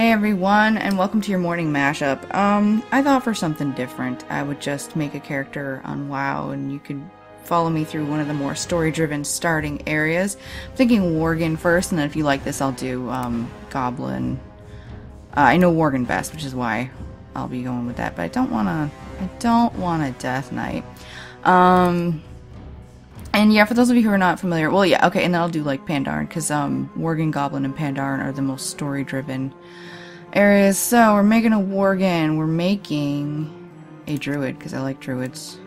Hey everyone, and welcome to your morning mashup. I thought for something different, I would just make a character on WoW, and you could follow me through one of the more story-driven starting areas. I'm thinking Worgen first, and then if you like this, I'll do Goblin. I know Worgen best, which is why I'll be going with that. But I don't want a Death Knight. And yeah, for those of you who are not familiar, well, yeah, okay, and then I'll do like Pandaren, because Worgen, Goblin, and Pandaren are the most story-driven areas. So we're making a Worgen. We're making a Druid, because I like Druids.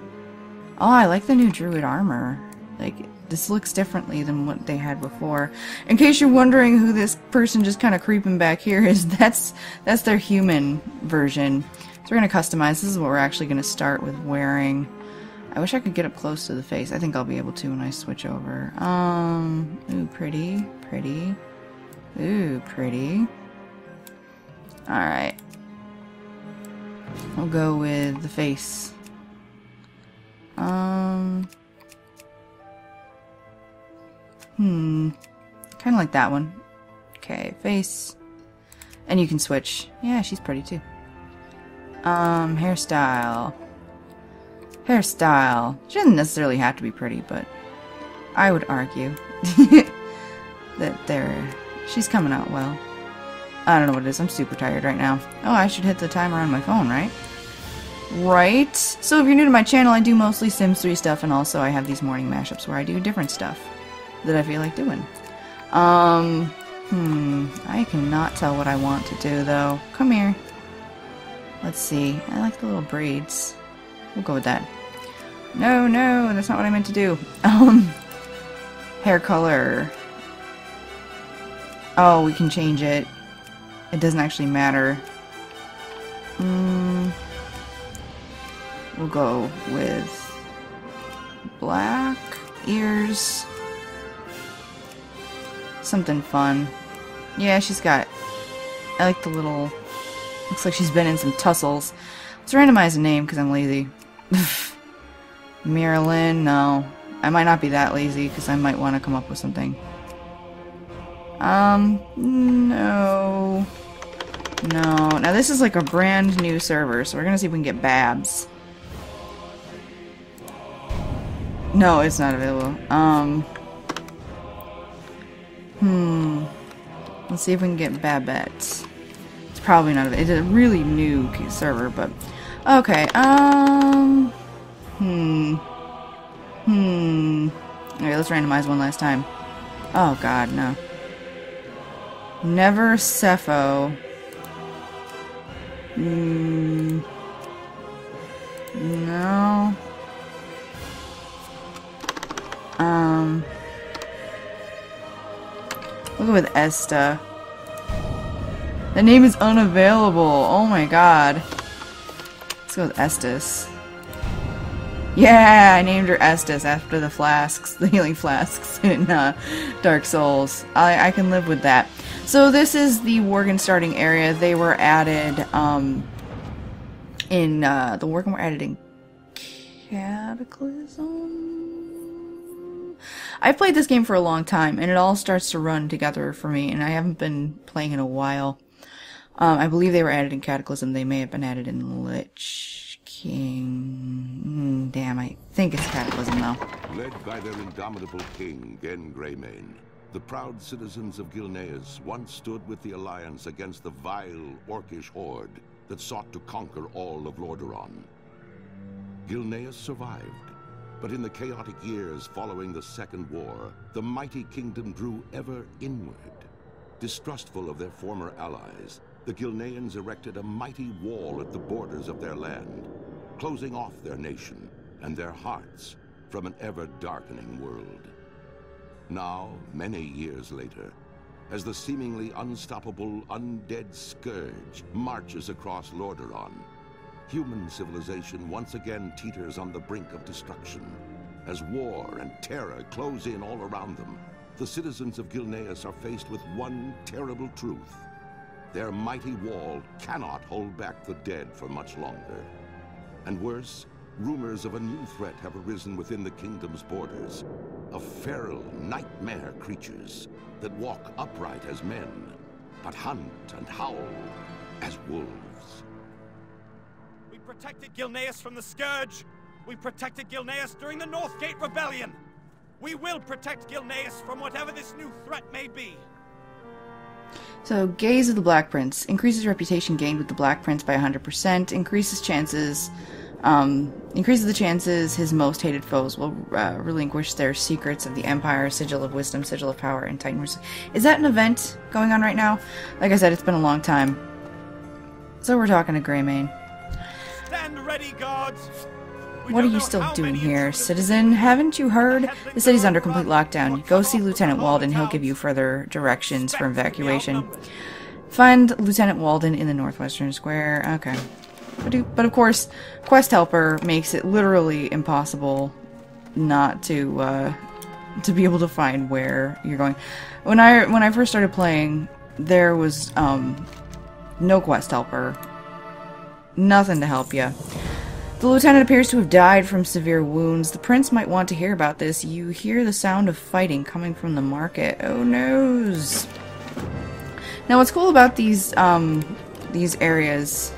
Oh, I like the new Druid armor. Like, this looks differently than what they had before. In case you're wondering who this person just kind of creeping back here is, that's their human version. So we're going to customize. This is what we're actually going to start with wearing. I wish I could get up close to the face. I think I'll be able to when I switch over. Ooh, pretty, pretty. Ooh, pretty. Alright. We'll go with the face. Kinda like that one. Okay, face. And you can switch. Yeah, she's pretty too. Hairstyle. Hairstyle. She doesn't necessarily have to be pretty, but I would argue that she's coming out well. I don't know what it is. I'm super tired right now. Oh, I should hit the timer on my phone, right? Right. So if you're new to my channel, I do mostly Sims 3 stuff, and also I have these morning mashups where I do different stuff that I feel like doing. I cannot tell what I want to do, though. Come here. Let's see. I like the little braids. We'll go with that. No, no, that's not what I meant to do. Hair color. Oh, we can change it. It doesn't actually matter. We'll go with black ears. Something fun. Yeah, she's got... I like the little... Looks like she's been in some tussles. Let's randomize a name because I'm lazy. Marilyn, no. I might not be that lazy because I might want to come up with something. No. No. Now this is like a brand new server, so we're gonna see if we can get Babs. No, it's not available. Let's see if we can get Babette. It's probably not available. It's a really new server, but... Okay, Alright, let's randomize one last time. Oh god, no. Never Cepho. No. We'll go with Esta. The name is unavailable. Oh my god. Let's go with Estes. Yeah, I named her Estes after the flasks, the healing flasks in Dark Souls. I can live with that. So this is the Worgen starting area. They were added in the Worgen were added in Cataclysm. I've played this game for a long time, and it all starts to run together for me, and I haven't been playing in a while. I believe they were added in Cataclysm. They may have been added in Lich King. Damn, I think it's Cataclysm though. Led by their indomitable king, Greymane, the proud citizens of Gilneas once stood with the Alliance against the vile, orcish horde that sought to conquer all of Lordaeron. Gilneas survived, but in the chaotic years following the Second War, the mighty kingdom drew ever inward. Distrustful of their former allies, the Gilneans erected a mighty wall at the borders of their land, closing off their nation and their hearts from an ever-darkening world. Now, many years later, as the seemingly unstoppable undead scourge marches across Lordaeron, human civilization once again teeters on the brink of destruction. As war and terror close in all around them, the citizens of Gilneas are faced with one terrible truth. Their mighty wall cannot hold back the dead for much longer. And worse, rumors of a new threat have arisen within the kingdom's borders. Of feral nightmare creatures that walk upright as men, but hunt and howl as wolves. We protected Gilneas from the Scourge. We protected Gilneas during the Northgate Rebellion. We will protect Gilneas from whatever this new threat may be. So, Gaze of the Black Prince. Increases reputation gained with the Black Prince by 100%. Increases the chances his most hated foes will relinquish their secrets of the Empire, Sigil of Wisdom, Sigil of Power, and Titan. Is that an event going on right now? Like I said, it's been a long time. So we're talking to Greymane. Stand ready, guards. What are you still doing here, citizen? Haven't you heard? The city's under complete lockdown. Go see Lieutenant Walden. He'll give you further directions for evacuation. Find Lieutenant Walden in the Northwestern Square. Okay. But of course, Quest Helper makes it literally impossible not to be able to find where you're going. When I first started playing, there was no Quest Helper. Nothing to help you. The lieutenant appears to have died from severe wounds. The prince might want to hear about this. You hear the sound of fighting coming from the market. Oh noes. Now what's cool about these areas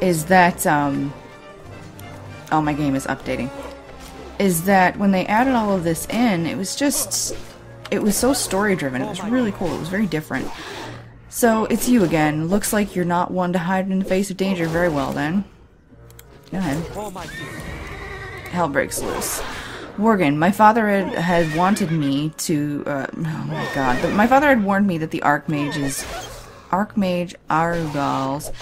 is that oh, my game is updating. Is that when they added all of this in, it was so story driven. It was really cool. It was very different. So it's you again. Looks like you're not one to hide in the face of danger. Very well then. Go ahead. Hell breaks loose. Worgen, my father had wanted me to, oh my god, my father had warned me that the Archmage Argal's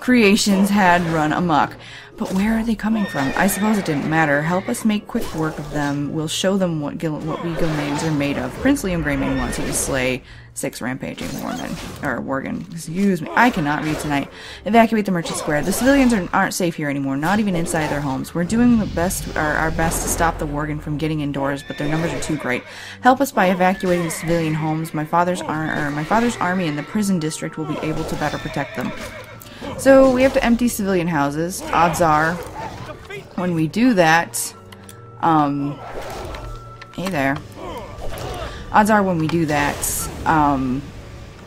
creations had run amok. But where are they coming from? I suppose it didn't matter. Help us make quick work of them. We'll show them what we Gilneans are made of. Prince Liam Greymane wants you to slay 6 rampaging Worgen. Excuse me. I cannot read tonight. Evacuate the Merchant Square. The civilians aren't safe here anymore, not even inside their homes. We're doing our best to stop the Worgen from getting indoors, but their numbers are too great. Help us by evacuating the civilian homes. My father's army in the prison district will be able to better protect them. So we have to empty civilian houses. Odds are, when we do that, hey there. Odds are when we do that,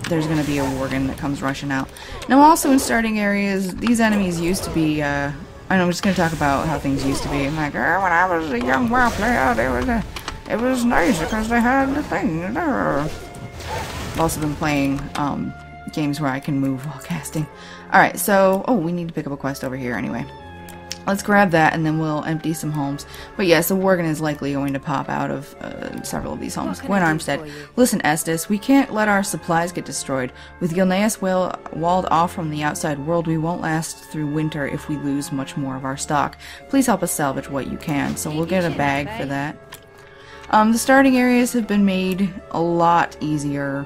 there's going to be a Worgen that comes rushing out. Now also in starting areas, these enemies used to be, and I'm just going to talk about how things used to be. I'm like, when I was a young WoW player, it was nice because they had the thing. I've also been playing, games where I can move while casting. Alright, so, oh, we need to pick up a quest over here anyway. Let's grab that and then we'll empty some homes. But yes, a Worgen is likely going to pop out of several of these homes. Gwen Armstead, listen Estes, we can't let our supplies get destroyed. With Gilneas walled off from the outside world, we won't last through winter if we lose much more of our stock. Please help us salvage what you can. So we'll get a bag for that. The starting areas have been made a lot easier.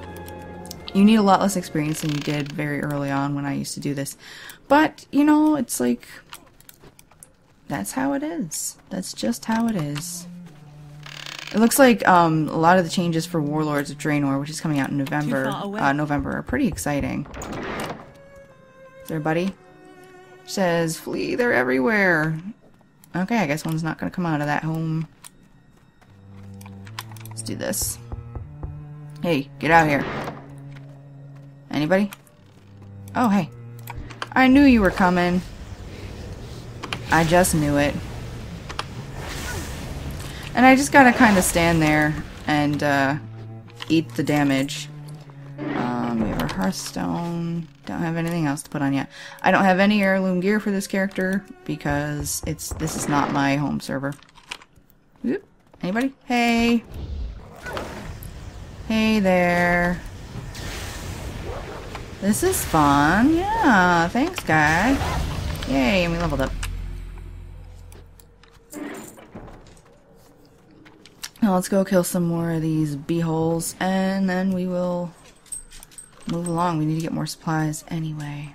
You need a lot less experience than you did very early on when I used to do this. But, you know, it's like, that's how it is. That's just how it is. It looks like a lot of the changes for Warlords of Draenor, which is coming out in November, are pretty exciting. Is there a buddy? Says, flee, they're everywhere. Okay, I guess one's not going to come out of that home. Let's do this. Hey, get out here. Anybody? Oh, hey. I knew you were coming. I just knew it. And I just gotta kind of stand there and eat the damage. We have a Hearthstone. Don't have anything else to put on yet. I don't have any heirloom gear for this character because this is not my home server. Whoop. Anybody? Hey. Hey there. This is fun. Yeah, thanks, guy. Yay, and we leveled up. Now let's go kill some more of these beeholes, and then we will move along. We need to get more supplies anyway.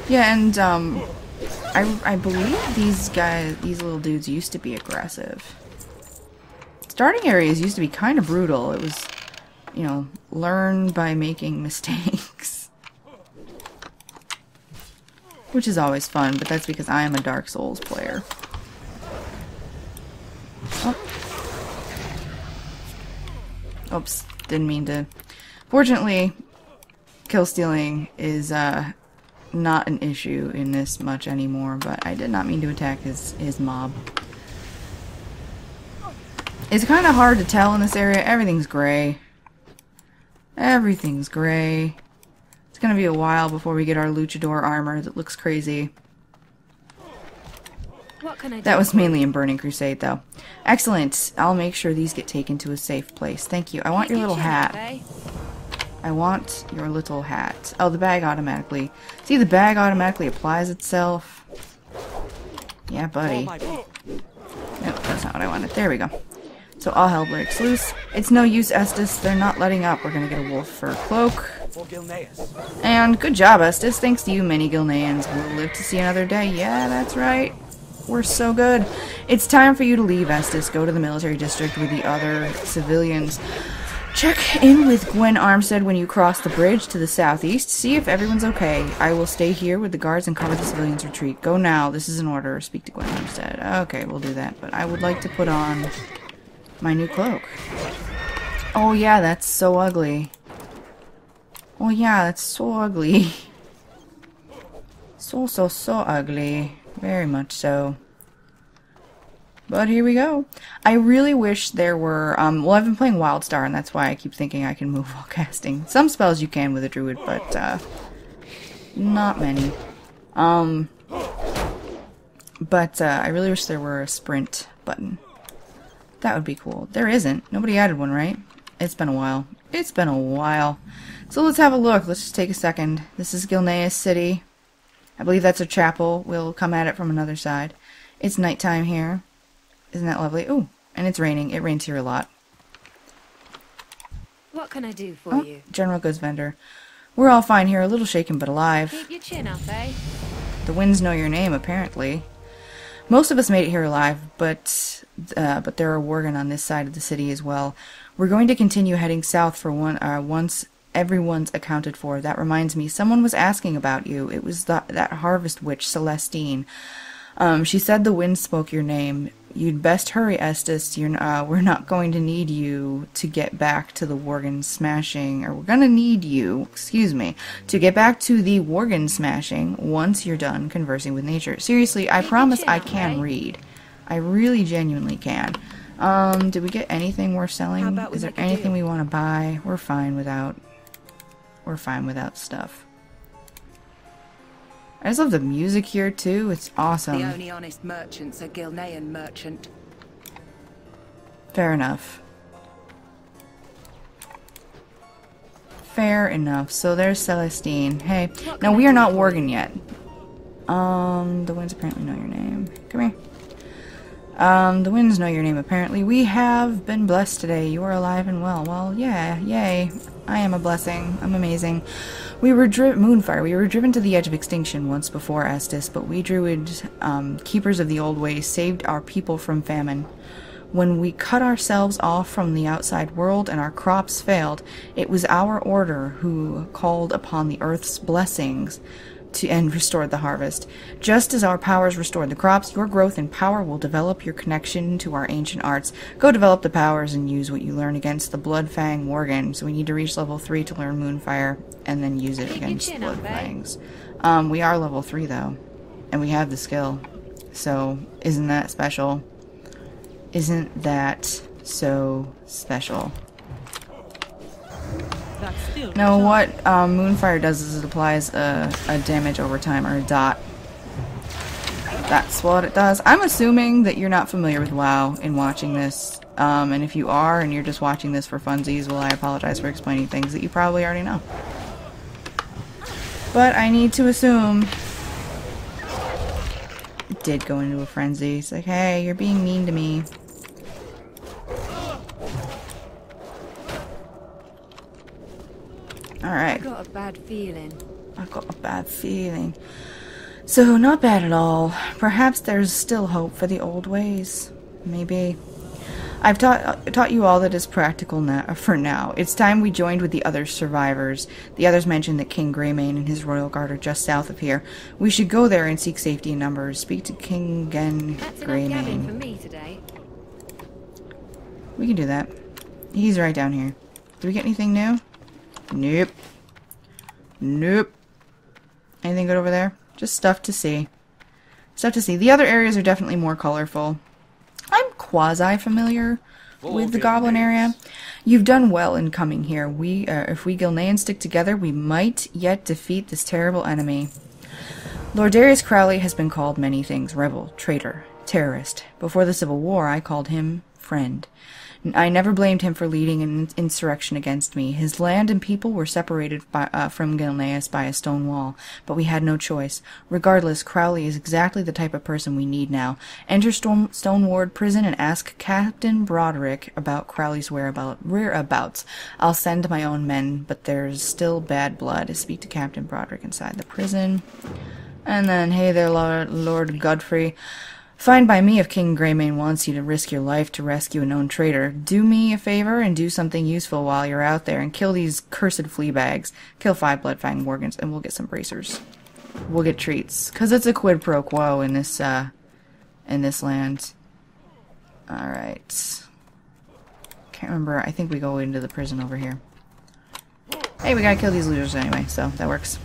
Yeah, and I believe these little dudes used to be aggressive. Starting areas used to be kind of brutal. It was, you know, learn by making mistakes. Which is always fun, but that's because I am a Dark Souls player. Oh. Oops, didn't mean to. Fortunately, kill stealing is not an issue in this much anymore, but I did not mean to attack his mob. It's kind of hard to tell in this area. Everything's gray. Everything's gray. It's gonna be a while before we get our luchador armor that looks crazy. What can I do? That was mainly in Burning Crusade, though. Excellent. I'll make sure these get taken to a safe place. Thank you. I want your little hat. I want your little hat. Oh, the bag automatically. See, the bag automatically applies itself. Yeah, buddy. Nope, that's not what I wanted. There we go. So all hell breaks loose. It's no use, Estes. They're not letting up. We're gonna get a wolf fur cloak. And good job, Estes. Thanks to you, many Gilneans will live to see another day. Yeah, that's right. We're so good. It's time for you to leave, Estes. Go to the military district with the other civilians. Check in with Gwen Armstead when you cross the bridge to the southeast. See if everyone's okay. I will stay here with the guards and cover the civilians' retreat. Go now. This is an order. Speak to Gwen Armstead. Okay, we'll do that. But I would like to put on my new cloak. Oh yeah, that's so ugly. Oh yeah, that's so ugly. So ugly. Very much so. But here we go. I really wish there were, well, I've been playing Wildstar, and that's why I keep thinking I can move while casting. Some spells you can with a druid, but, not many. But I really wish there were a sprint button. That would be cool. There isn't. Nobody added one, right? It's been a while. It's been a while. So let's have a look. Let's just take a second. This is Gilneas City. I believe that's a chapel. We'll come at it from another side. It's nighttime here. Isn't that lovely? Ooh, and it's raining. It rains here a lot. What can I do for you? General goods vendor. We're all fine here. A little shaken but alive. Keep your chin up, eh? The winds know your name, apparently. Most of us made it here alive, but there are Worgen on this side of the city as well. We're going to continue heading south for once everyone's accounted for. That reminds me, someone was asking about you. It was that harvest witch, Celestine. She said the wind spoke your name. You'd best hurry, Estes. We're not going to need you to get back to the Worgen smashing, or we're gonna need you, excuse me, to get back to the Worgen smashing once you're done conversing with nature. Seriously, I promise I can read. I really genuinely can. Did we get anything worth selling? Is there anything we want to buy? We're fine without stuff. I just love the music here too. It's awesome. The only honest merchant's a Gilnean merchant. Fair enough. Fair enough. So there's Celestine. Hey, now we are not Worgen yet. The winds apparently know your name. Come here. The winds know your name apparently. We have been blessed today. You are alive and well. Well, yeah, yay. I am a blessing. I'm amazing. We were Moonfire. We were driven to the edge of extinction once before Estes, but we druid, keepers of the old ways, saved our people from famine. When we cut ourselves off from the outside world and our crops failed, it was our order who called upon the earth's blessings and restored the harvest. Just as our powers restored the crops, your growth in power will develop your connection to our ancient arts. Go develop the powers and use what you learn against the Bloodfang Worgen. So we need to reach level 3 to learn Moonfire, and then use it against Bloodfangs. We are level 3 though, and we have the skill. So isn't that special? Isn't that so special? No, what Moonfire does is it applies a damage over time, or a dot. That's what it does. I'm assuming that you're not familiar with WoW in watching this, and if you are and you're just watching this for funsies, well, I apologize for explaining things that you probably already know. But I need to assume it did go into a frenzy. It's like, hey, you're being mean to me. Alright. I've got a bad feeling. I've got a bad feeling. So, not bad at all. Perhaps there's still hope for the old ways. Maybe. I've taught you all that is practical for now. It's time we joined with the other survivors. The others mentioned that King Greymane and his royal guard are just south of here. We should go there and seek safety in numbers. Speak to King Greymane. For me today. We can do that. He's right down here. Did we get anything new? Nope. Nope. Anything good over there? Just stuff to see. Stuff to see. The other areas are definitely more colorful. I'm quasi-familiar with the Goblin area. You've done well in coming here. If we Gilneans stick together, we might yet defeat this terrible enemy. Lord Darius Crowley has been called many things. Rebel, traitor, terrorist. Before the Civil War, I called him friend. I never blamed him for leading an insurrection against me. His land and people were separated from Gilneas by a stone wall, but we had no choice. Regardless, Crowley is exactly the type of person we need now. Enter Stoneward Prison and ask Captain Broderick about Crowley's whereabouts. I'll send my own men, but there's still bad blood. Speak to Captain Broderick inside the prison. And then, hey there, Lord Godfrey. Fine by me if King Greymane wants you to risk your life to rescue a known traitor. Do me a favor and do something useful while you're out there and kill these cursed flea bags. Kill 5 Bloodfang Worgens and we'll get some bracers. We'll get treats. Because it's a quid pro quo in this land. Alright. Can't remember. I think we go into the prison over here. Hey, we gotta kill these losers anyway, so that works.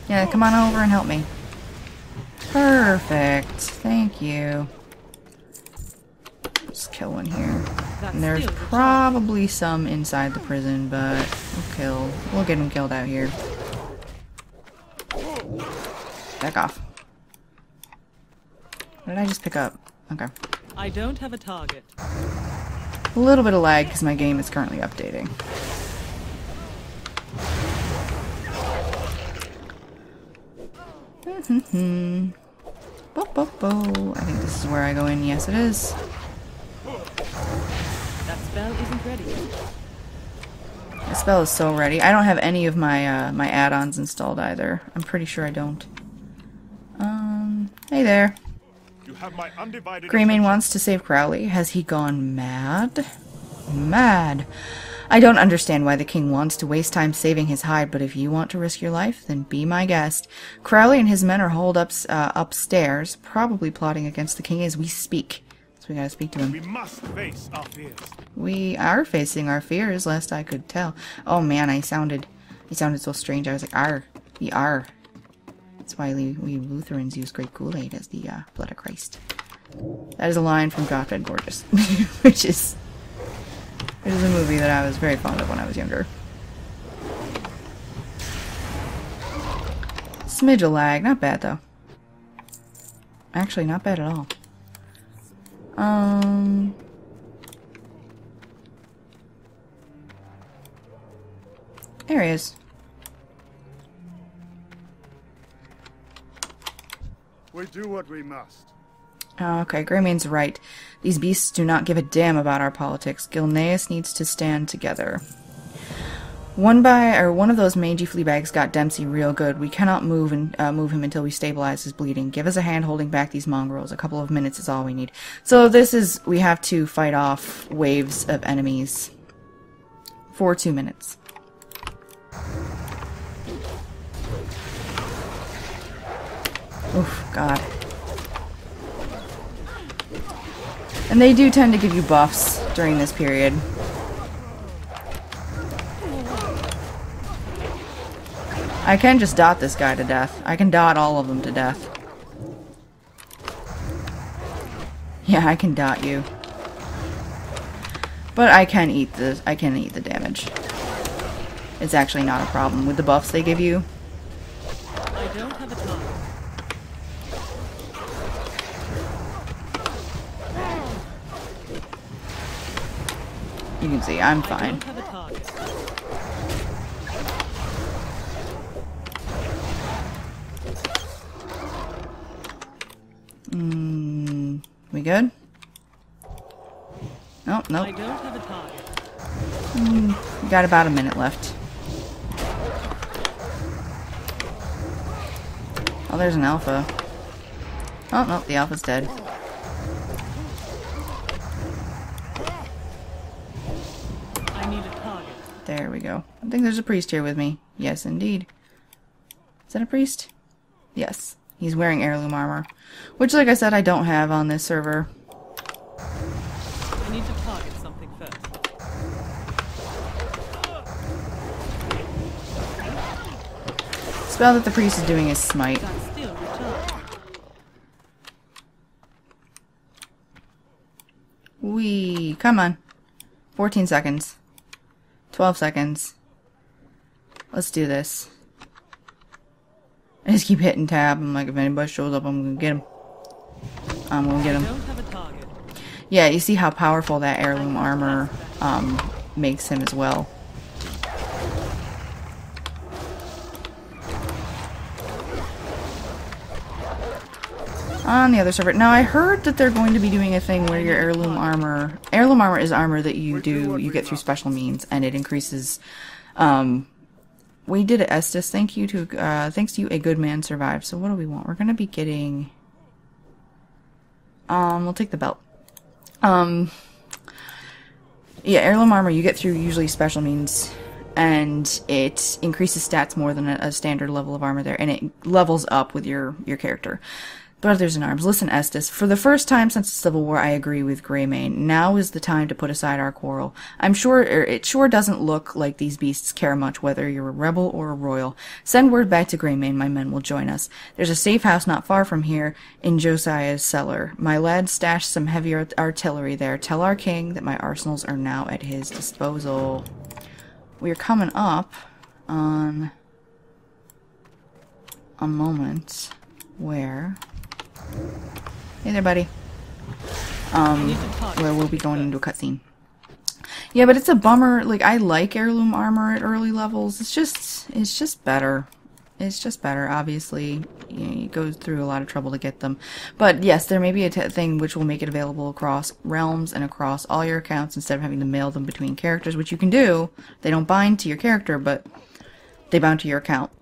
Yeah, come on over and help me. Perfect. Thank you. Let's kill one here. And there's probably some inside the prison, but we'll get them killed out here. Back off. What did I just pick up? Okay. I don't have a target. A little bit of lag because my game is currently updating. Bo, bo, bo. I think this is where I go in. Yes, it is. That spell isn't ready yet. The spell is so ready. I don't have any of my my add-ons installed either. I'm pretty sure I don't. Hey there. You have my undivided Greymane wants to save Crowley. Has he gone mad? Mad. I don't understand why the king wants to waste time saving his hide, but if you want to risk your life, then be my guest. Crowley and his men are holed up upstairs, probably plotting against the king as we speak. So we gotta speak to him. We must face our fears. We are facing our fears, lest I could tell. Oh man, he sounded so strange. I was like, "Arr, we are." That's why we Lutherans use Great Kool-Aid as the blood of Christ. That is a line from Drop Dead Gorgeous, which is a movie that I was very fond of when I was younger. Smidge of lag, not bad though. Actually, not bad at all. There he is. We do what we must. Okay, Greymane's right. These beasts do not give a damn about our politics. Gilneas needs to stand together. One of those mangy flea bags got Dempsey real good. We cannot move him until we stabilize his bleeding. Give us a hand holding back these mongrels. A couple of minutes is all we need. So we have to fight off waves of enemies for 2 minutes. Oof, God. And they do tend to give you buffs during this period. I can just dot this guy to death. I can dot all of them to death. Yeah, I can dot you. But I can eat the damage. It's actually not a problem with the buffs they give you. I don't have a target. You can see, I'm fine. I don't have a target. We good? Oh, nope. I don't have a target. We got about a minute left. Oh, there's an alpha. Oh, nope, the alpha's dead. I need a target. There we go. I think there's a priest here with me. Yes, indeed. Is that a priest? Yes. He's wearing heirloom armor. Which, like I said, I don't have on this server. I need to target something first. Spell that the priest is doing is smite. That's still the target. Wee, come on. 14 seconds. 12 seconds. Let's do this. I just keep hitting tab. I'm like, if anybody shows up, I'm gonna get him. I'm gonna get him. Don't have a target. Yeah, you see how powerful that heirloom armor makes him as well. On the other server. Now, I heard that they're going to be doing a thing where your heirloom armor is armor that you get through special means, and it increases, we did it, Estes. Thanks to you, a good man survived. So what do we want? We're gonna be getting, we'll take the belt. Yeah, heirloom armor you get through usually special means, and it increases stats more than a standard level of armor there, and it levels up with your character. Brothers in arms, listen, Estes. For the first time since the Civil War, I agree with Greymane. Now is the time to put aside our quarrel. I'm sure it sure doesn't look like these beasts care much whether you're a rebel or a royal. Send word back to Greymane. My men will join us. There's a safe house not far from here in Josiah's cellar. My lad stashed some heavy artillery there. Tell our king that my arsenals are now at his disposal. We're coming up on a moment where... Hey there, buddy. Where we'll be going into a cutscene. Yeah, but it's a bummer. Like, I like heirloom armor at early levels. It's just better. It's just better, obviously. You go through a lot of trouble to get them. But yes, there may be a thing which will make it available across realms and across all your accounts instead of having to mail them between characters, which you can do. They don't bind to your character, but they bound to your account.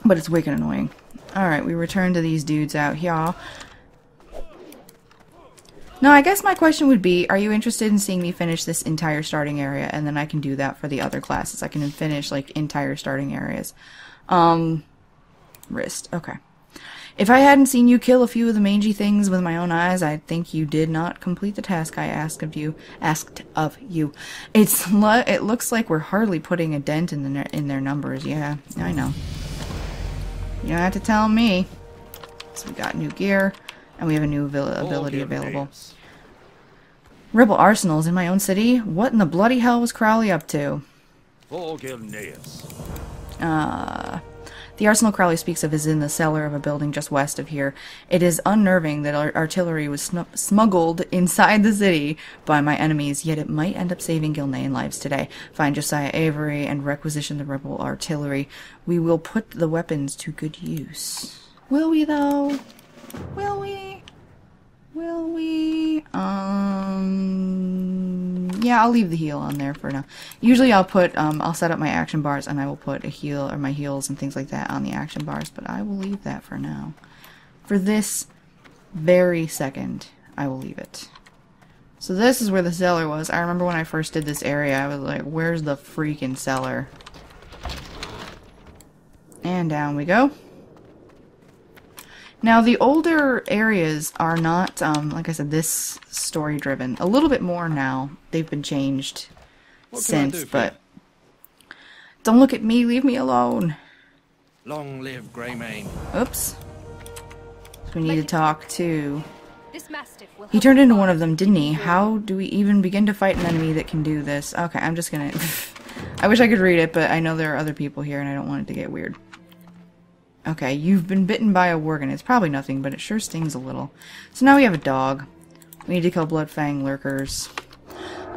But it's wicked annoying. Alright, we return to these dudes out here. No, I guess my question would be, are you interested in seeing me finish this entire starting area? And then I can do that for the other classes. I can finish, like, entire starting areas. Wrist. Okay. If I hadn't seen you kill a few of the mangy things with my own eyes, I'd think you did not complete the task I asked of you. It looks like we're hardly putting a dent in their numbers. Yeah, I know. You don't have to tell me. So we got new gear, and we have a new ability available. Rebel arsenals in my own city? What in the bloody hell was Crowley up to? For Gilneas. The arsenal Crowley speaks of is in the cellar of a building just west of here. It is unnerving that artillery was smuggled inside the city by my enemies, yet it might end up saving Gilnean lives today. Find Josiah Avery and requisition the rebel artillery. We will put the weapons to good use. Will we, though? Will we? Will we? Yeah, I'll leave the heal on there for now. Usually I'll put, I'll set up my action bars and I will put a heal, or my heals and things like that on the action bars, but I will leave that for now. For this very second, I will leave it. So this is where the cellar was. I remember when I first did this area, I was like, where's the freaking cellar? And down we go. Now, the older areas are not, like I said, this story-driven. A little bit more now. They've been changed since, but... Don't look at me, leave me alone. Long live Greymane. Oops. So we need to talk to... This mastiff will He turned into one of them, didn't he? How do we even begin to fight an enemy that can do this? Okay, I'm just gonna... I wish I could read it, but I know there are other people here, and I don't want it to get weird. Okay, you've been bitten by a Worgen. It's probably nothing, but it sure stings a little. So now we have a dog. We need to kill Bloodfang lurkers.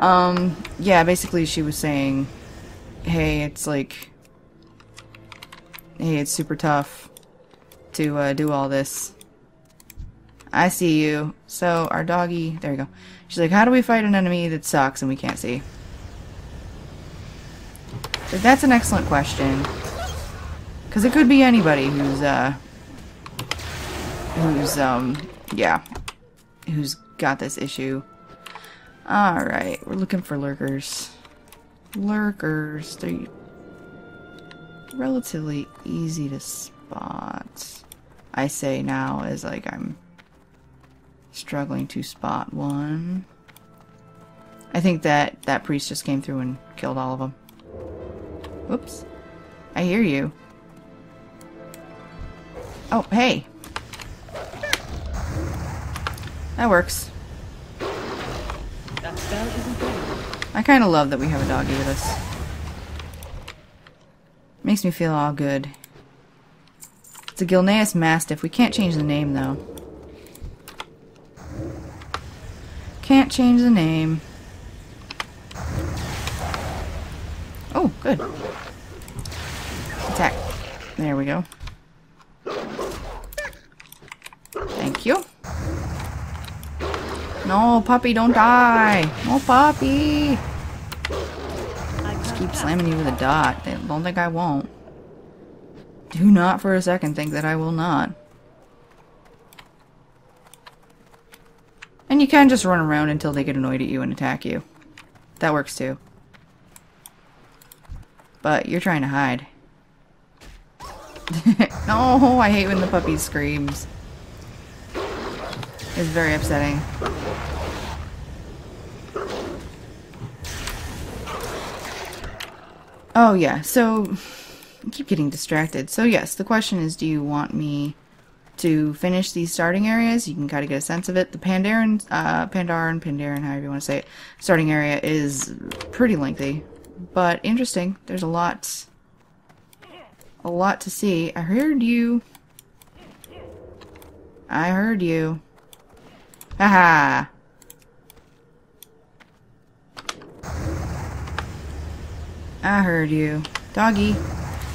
Yeah, basically she was saying, hey, it's like... Hey, it's super tough to do all this. I see you. So, our doggy... There you go. She's like, how do we fight an enemy that sucks and we can't see? So that's an excellent question. Because it could be anybody who's got this issue. Alright, we're looking for lurkers. Lurkers, they're relatively easy to spot. I say now as like I'm struggling to spot one. I think that priest just came through and killed all of them. Whoops. I hear you. Oh, hey. That works. That spell isn't ready. I kind of love that we have a doggy with us. Makes me feel all good. It's a Gilneas Mastiff. We can't change the name, though. Can't change the name. Oh, good. Attack. There we go. Thank you. No, puppy, don't die. No, puppy. Just keep slamming you with a dot. Don't think I won't. Do not for a second think that I will not. And you can just run around until they get annoyed at you and attack you. That works too. But you're trying to hide. No, I hate when the puppy screams. It's very upsetting. Oh yeah, so I keep getting distracted. So yes, the question is, do you want me to finish these starting areas? You can kind of get a sense of it. The Pandaren, however you want to say it, starting area is pretty lengthy, but interesting. There's a lot to see. I heard you. I heard you. Haha. I heard you. Doggy.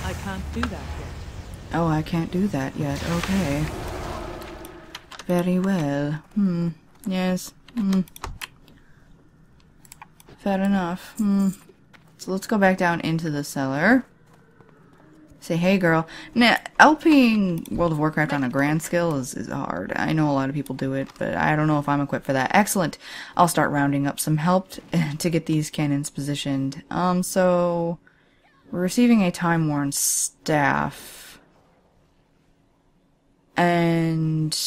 I can't do that yet. Oh, I can't do that yet. Okay. Very well. Yes. Fair enough. So let's go back down into the cellar. Say, hey girl. Now, LPing World of Warcraft on a grand scale is hard. I know a lot of people do it, but I don't know if I'm equipped for that. Excellent. I'll start rounding up some help to get these cannons positioned. So we're receiving a time-worn staff. And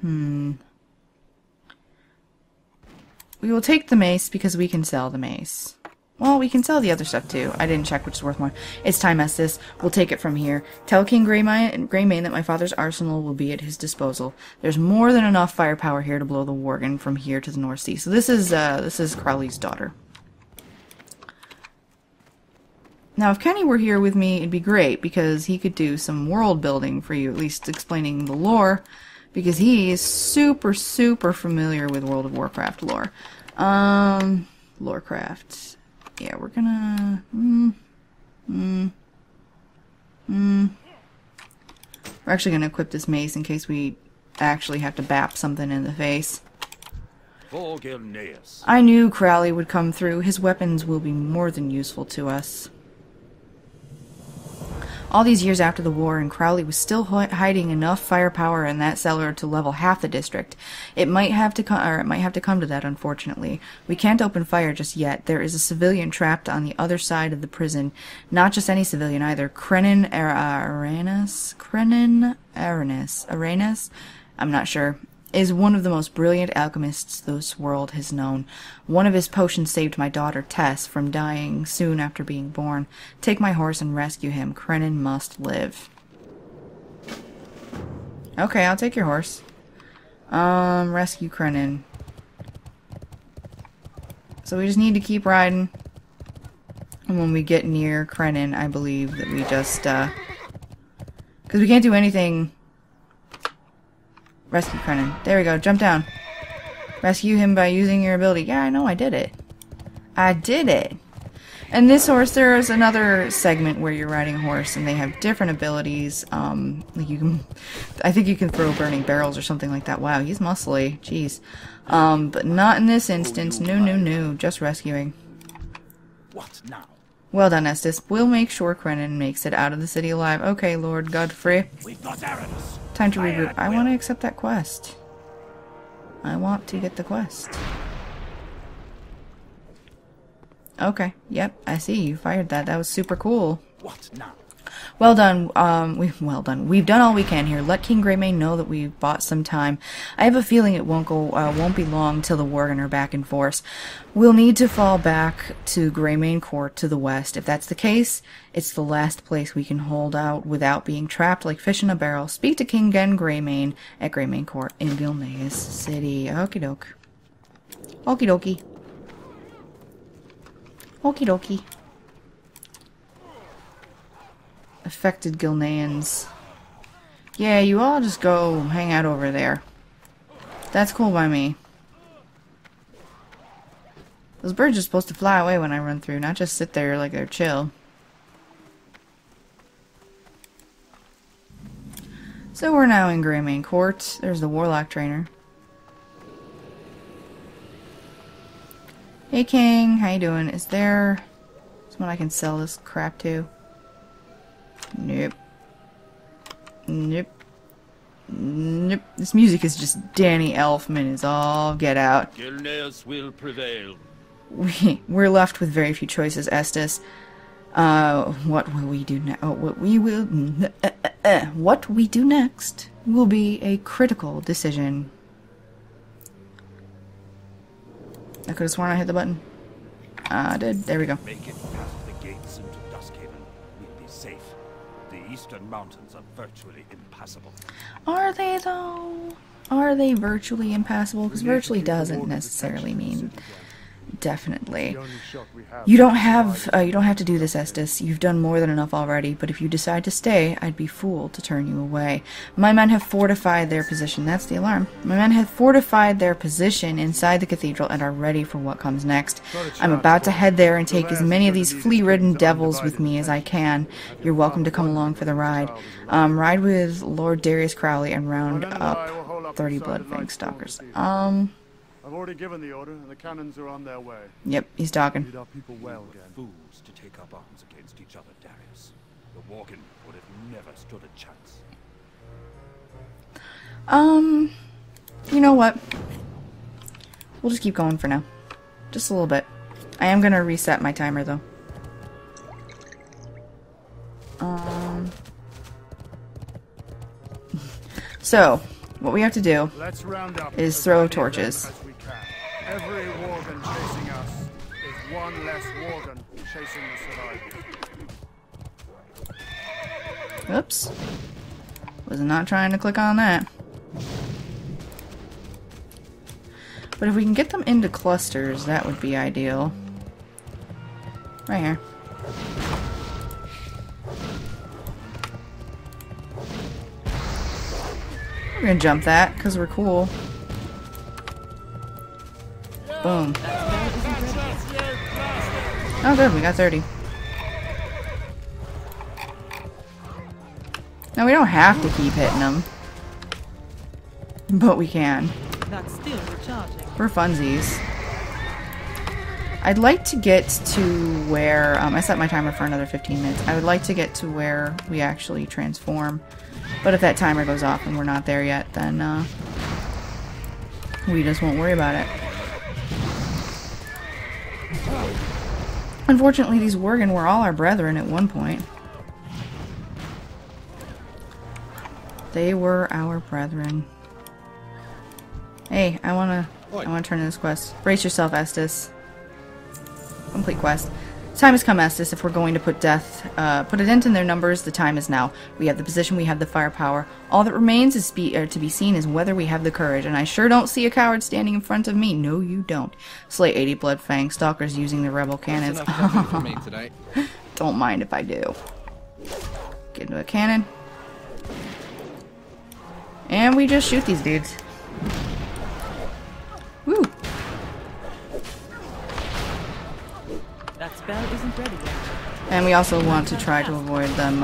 we will take the mace because we can sell the mace. Well, we can sell the other stuff too. I didn't check which is worth more. It's time, Estes. We'll take it from here. Tell King Greymane that my father's arsenal will be at his disposal. There's more than enough firepower here to blow the Worgen from here to the North Sea. So this is Crowley's daughter. Now, if Kenny were here with me, it'd be great because he could do some world building for you, at least explaining the lore, because he is super, super familiar with World of Warcraft lore. Lorecraft. Yeah, we're gonna... We're actually gonna equip this mace in case we actually have to bap something in the face. For Gilneas. I knew Crowley would come through. His weapons will be more than useful to us. All these years after the war, and Crowley was still hiding enough firepower in that cellar to level half the district. It might have to come to that, unfortunately. We can't open fire just yet. There is a civilian trapped on the other side of the prison. Not just any civilian either. Krenin Aranus? I'm not sure. Is one of the most brilliant alchemists this world has known. One of his potions saved my daughter Tess from dying soon after being born. Take my horse and rescue him. Krenin must live. Okay, I'll take your horse. Rescue Krenin. So we just need to keep riding. And when we get near Krenin, I believe that we just, because we can't do anything. Rescue Krenin. There we go. Jump down. Rescue him by using your ability. Yeah, I know. I did it. I did it. And this horse, there's another segment where you're riding a horse and they have different abilities. Like you can, I think you can throw burning barrels or something like that. Wow, he's muscly. Jeez. But not in this instance. No. Just rescuing. What now? Well done, Estes. We'll make sure Krenin makes it out of the city alive. Okay, Lord Godfrey. We've got Aramis. Time to regroup. I want to accept that quest. I want to get the quest. Okay. Yep, I see. You fired that. That was super cool. What now? Well done. Well done. We've done all we can here. Let King Greymane know that we've bought some time. I have a feeling it won't be long till the Worgen are back in force. We'll need to fall back to Greymane Court to the west. If that's the case, it's the last place we can hold out without being trapped like fish in a barrel. Speak to King Greymane at Greymane Court in Gilneas City. Okie doke. Okie dokie. Okie dokie. Affected Gilneans. Yeah, you all just go hang out over there. That's cool by me. Those birds are supposed to fly away when I run through, not just sit there like they're chill. So we're now in Greymane Court. There's the Warlock Trainer. Hey King, how you doing? Is there someone I can sell this crap to? Nope. Nope. Nope. This music is just Danny Elfman is all get out. Gilneas will prevail. We're left with very few choices, Estes. What will we do now? What we do next will be a critical decision. I could have sworn I hit the button. I did. There we go. Make it past the gates into Duskhaven. We'll be safe. The eastern mountains are virtually impassable. Are they though? Are they virtually impassable? Because virtually doesn't necessarily mean definitely. You don't have to do this, Estes. You've done more than enough already, but if you decide to stay, I'd be fooled to turn you away. My men have fortified their position. That's the alarm. My men have fortified their position inside the cathedral and are ready for what comes next. I'm about to head there and take as many of these flea-ridden devils with me as I can. You're welcome to come along for the ride. Ride with Lord Darius Crowley and round up 30 Bloodfang Stalkers. I've already given the order, and the cannons are on their way. Yep, he's talking. Lead our people well again. Fools to take up arms against each other, Darius. The Worgen would have never stood a chance. You know what? We'll just keep going for now. Just a little bit. I am gonna reset my timer though. So, what we have to do is throw torches. Every Worgen chasing us is one less Worgen chasing the survivors. Oops. Was not trying to click on that. But if we can get them into clusters, that would be ideal. Right here. We're gonna jump that, because we're cool. Boom. Oh good, we got 30. Now we don't have to keep hitting them. But we can. That's still recharging. For funsies. I'd like to get to where... I set my timer for another 15 minutes. I would like to get to where we actually transform. But if that timer goes off and we're not there yet, then we just won't worry about it. Unfortunately, these Worgen were all our brethren at one point. They were our brethren. Hey, I wanna turn in this quest. Brace yourself, Estes. Complete quest. Time has come, Estes. If we're going to put a dent in their numbers, the time is now. We have the position, we have the firepower. All that remains is to be seen is whether we have the courage, and I sure don't see a coward standing in front of me. No, you don't. Slay 80 Bloodfang Stalkers using the rebel cannons. Don't mind if I do. Get into a cannon. And we just shoot these dudes. Woo! That spell isn't ready yet. And we also want to try to avoid them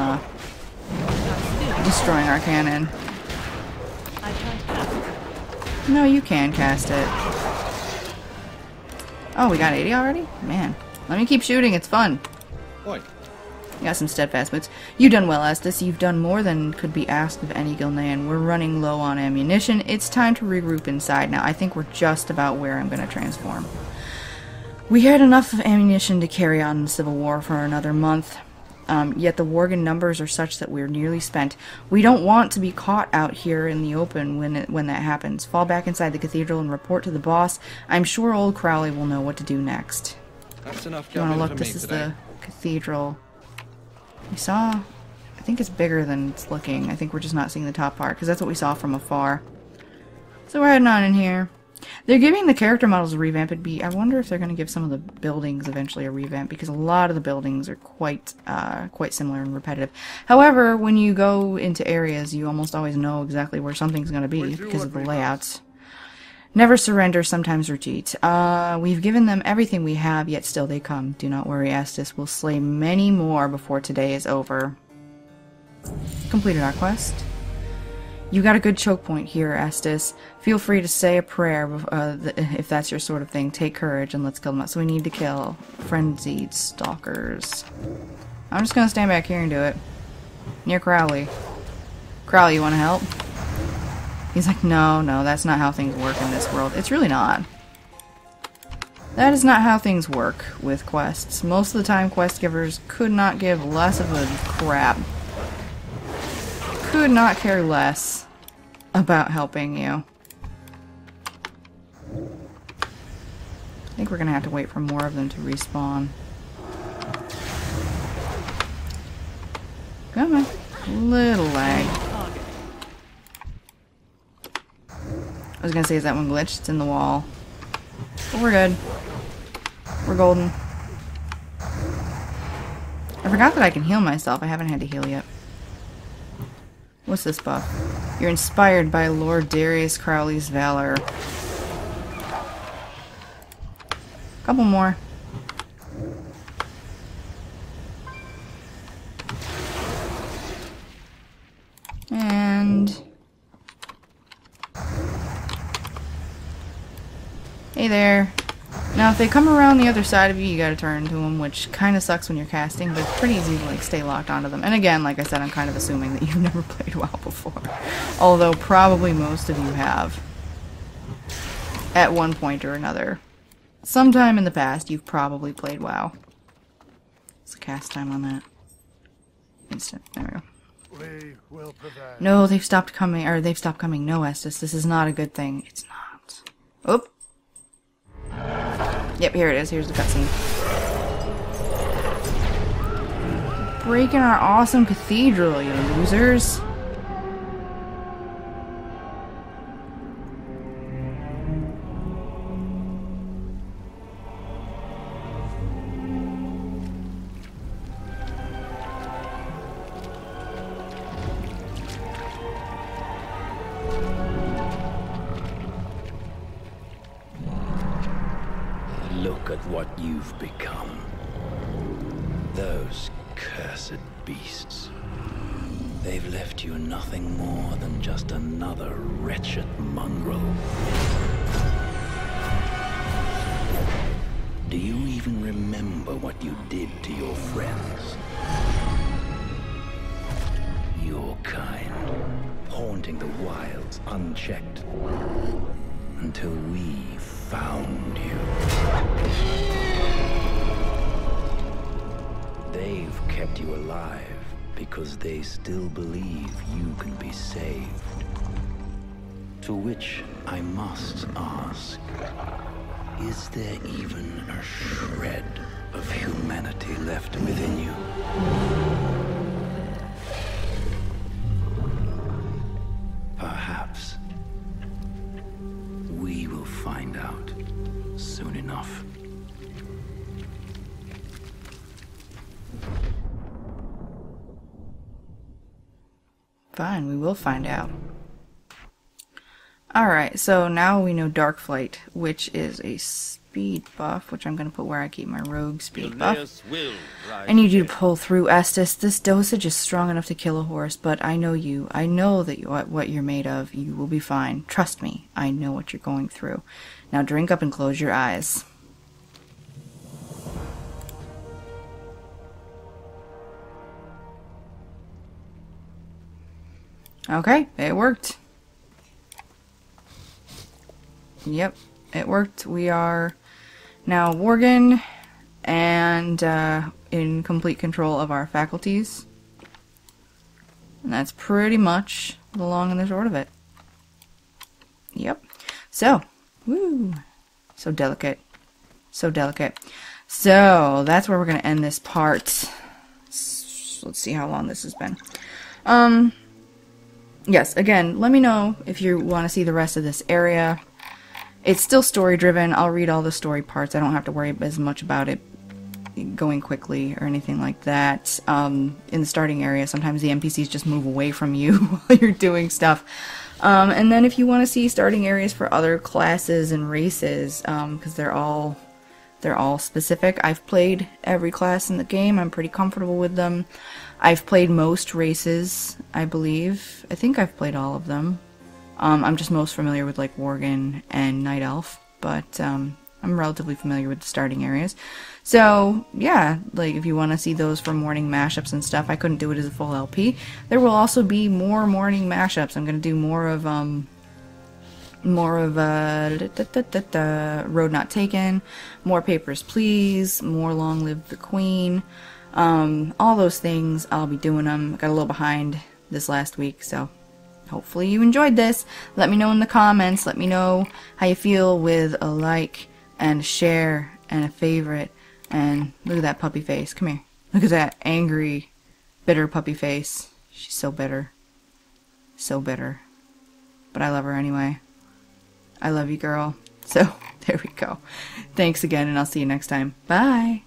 destroying our cannon. I can't cast it. No, you can cast it. Oh, we got 80 already? Man. Let me keep shooting, it's fun. Oi. You got some steadfast boots. You've done well, Estes. You've done more than could be asked of any Gilnean. We're running low on ammunition. It's time to regroup inside now. I think we're just about where I'm going to transform. We had enough of ammunition to carry on the Civil War for another month. Yet the Worgen numbers are such that we're nearly spent. We don't want to be caught out here in the open when that happens. Fall back inside the cathedral and report to the boss. I'm sure old Crowley will know what to do next. That's enough. You want to look? This is the cathedral. We saw... I think it's bigger than it's looking. I think we're just not seeing the top part, because that's what we saw from afar. So we're heading on in here. They're giving the character models a revamp. I wonder if they're going to give some of the buildings eventually a revamp, because a lot of the buildings are quite similar and repetitive. However, when you go into areas, you almost always know exactly where something's going to be because of the layouts. Never surrender, sometimes retreat. We've given them everything we have, yet still they come. Do not worry, Estes. We'll slay many more before today is over. Completed our quest. You got a good choke point here, Estes. Feel free to say a prayer if that's your sort of thing. Take courage and let's kill them out. So we need to kill frenzied stalkers. I'm just gonna stand back here and do it. Near Crowley. Crowley, you wanna help? He's like, no, that's not how things work in this world. It's really not. That is not how things work with quests. Most of the time, quest givers could not give less of a crap. Could not care less about helping you. I think we're gonna have to wait for more of them to respawn. Come on. Little lag. I was gonna say, is that one glitched? It's in the wall. But we're good. We're golden. I forgot that I can heal myself. I haven't had to heal yet. What's this buff? You're inspired by Lord Darius Crowley's valor. Couple more. And... hey there. Now, if they come around the other side of you, you gotta turn to them, which kind of sucks when you're casting, but it's pretty easy to, like, stay locked onto them. And again, like I said, I'm kind of assuming that you've never played WoW before. Although, probably most of you have. At one point or another. Sometime in the past, you've probably played WoW. What's the cast time on that? Instant. There we go. We will prevail. No, they've stopped coming. Or, they've stopped coming. No, Estes. This is not a good thing. It's not. Oop. Yep, here it is. Here's the cutscene. Breaking our awesome cathedral, you losers. Look at what you've become. Those cursed beasts. They've left you nothing more than just another wretched mongrel. Do you even remember what you did to your friends? Your kind, haunting the wilds unchecked, until we found you. They've kept you alive because they still believe you can be saved. To which I must ask, is there even a shred of humanity left within you? Perhaps we will find out soon enough. Fine, we will find out. Alright, so now we know Dark Flight, which is a speed buff, which I'm going to put where I keep my rogue speed buff. I need you to pull through, Estes. This dosage is strong enough to kill a horse, but I know you. I know that what you're made of. You will be fine. Trust me, I know what you're going through. Now drink up and close your eyes. Okay, it worked. Yep, it worked. We are now Worgen, and in complete control of our faculties. And that's pretty much the long and the short of it. Yep. So, woo. So delicate. So delicate. So, that's where we're going to end this part. Let's see how long this has been. Yes, again, let me know if you want to see the rest of this area. It's still story driven. I'll read all the story parts. I don't have to worry as much about it going quickly or anything like that. In the starting area, sometimes the NPCs just move away from you while you're doing stuff. And then if you want to see starting areas for other classes and races, because they're all specific. I've played every class in the game. I'm pretty comfortable with them. I've played most races, I believe. I think I've played all of them. I'm just most familiar with like Worgen and Night Elf, but I'm relatively familiar with the starting areas. So yeah, like if you want to see those for morning mashups and stuff, I couldn't do it as a full LP. There will also be more morning mashups. I'm gonna do more of Road Not Taken, more Papers, Please, more Long Live the Queen. All those things, I'll be doing them. Got a little behind this last week, so hopefully you enjoyed this. Let me know in the comments. Let me know how you feel with a like and a share and a favorite. And look at that puppy face. Come here. Look at that angry, bitter puppy face. She's so bitter. So bitter. But I love her anyway. I love you, girl. So, there we go. Thanks again, and I'll see you next time. Bye!